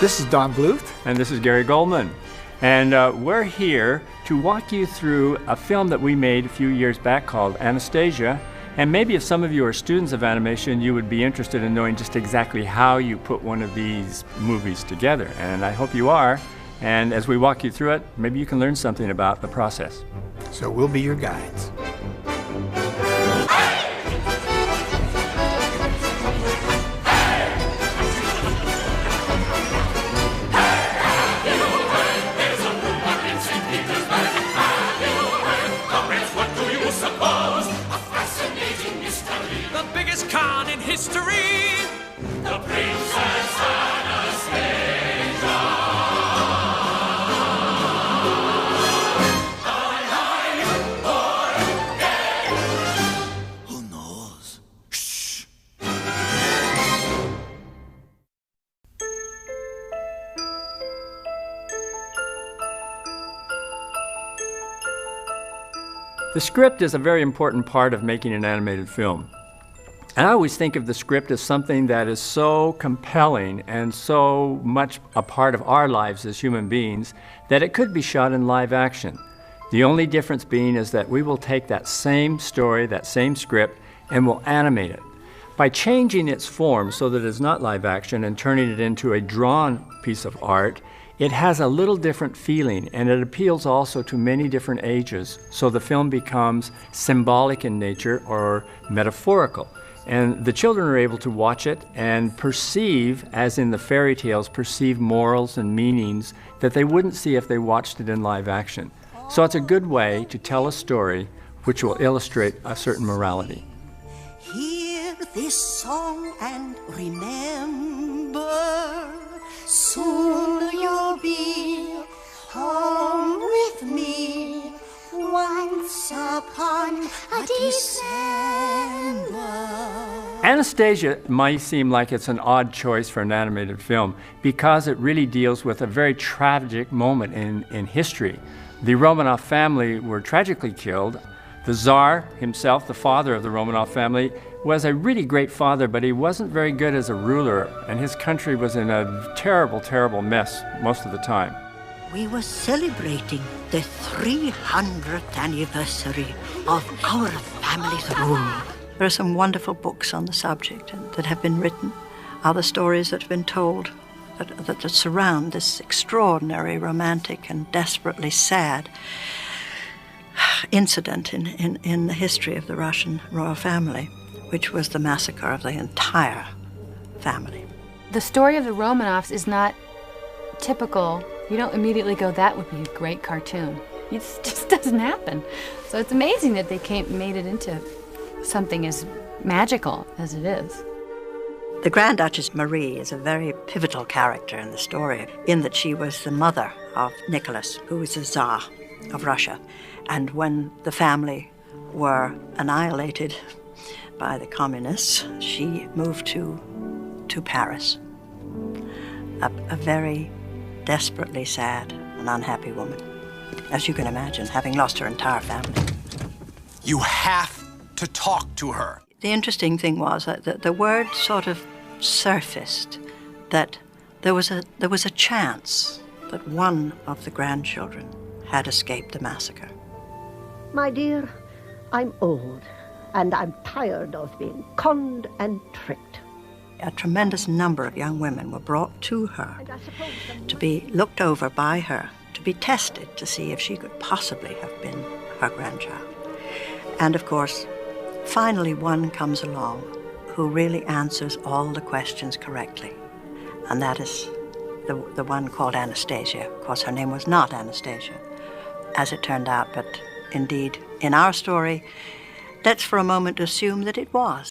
This is Don Bluth. And this is Gary Goldman. And we're here to walk you through a film that we made a few years back called Anastasia. And maybe if some of you are students of animation, you would be interested in knowing just exactly how you put one of these movies together. And I hope you are. And as we walk you through it, maybe you can learn something about the process. So we'll be your guides. History, the Princess Anastasia. Alive or dead? Who knows? Shh. The script is a very important part of making an animated film. And I always think of the script as something that is so compelling and so much a part of our lives as human beings that it could be shot in live action. The only difference being is that we will take that same story, that same script, and we'll animate it. By changing its form so that it's not live action and turning it into a drawn piece of art, it has a little different feeling, and it appeals also to many different ages, so the film becomes symbolic in nature or metaphorical. And the children are able to watch it and perceive, as in the fairy tales, perceive morals and meanings that they wouldn't see if they watched it in live action. So it's a good way to tell a story which will illustrate a certain morality. Hear this song and remember, soon you'll be home with me. Once upon a December. Anastasia might seem like it's an odd choice for an animated film because it really deals with a very tragic moment in history. The Romanov family were tragically killed. The Tsar himself, the father of the Romanov family, was a really great father, but he wasn't very good as a ruler, and his country was in a terrible, terrible mess most of the time. We were celebrating the 300th anniversary of our family's rule. There are some wonderful books on the subject that have been written, other stories that have been told that surround this extraordinary, romantic, and desperately sad incident in the history of the Russian royal family, which was the massacre of the entire family. The story of the Romanovs is not typical. You don't immediately go, that would be a great cartoon. It just doesn't happen. So it's amazing that they made it into something as magical as it is. The Grand Duchess Marie is a very pivotal character in the story, in that she was the mother of Nicholas, who was the Tsar of Russia. And when the family were annihilated by the communists, she moved to Paris. A very desperately sad and unhappy woman, as you can imagine, having lost her entire family. You have to talk to her. The interesting thing was that the word sort of surfaced that there was a chance that one of the grandchildren had escaped the massacre. My dear, I'm old, and I'm tired of being conned and tricked. A tremendous number of young women were brought to her to be looked over by her, to be tested to see if she could possibly have been her grandchild. And of course, finally one comes along who really answers all the questions correctly. And that is the one called Anastasia. Of course, her name was not Anastasia, as it turned out, but indeed, in our story, let's for a moment assume that it was.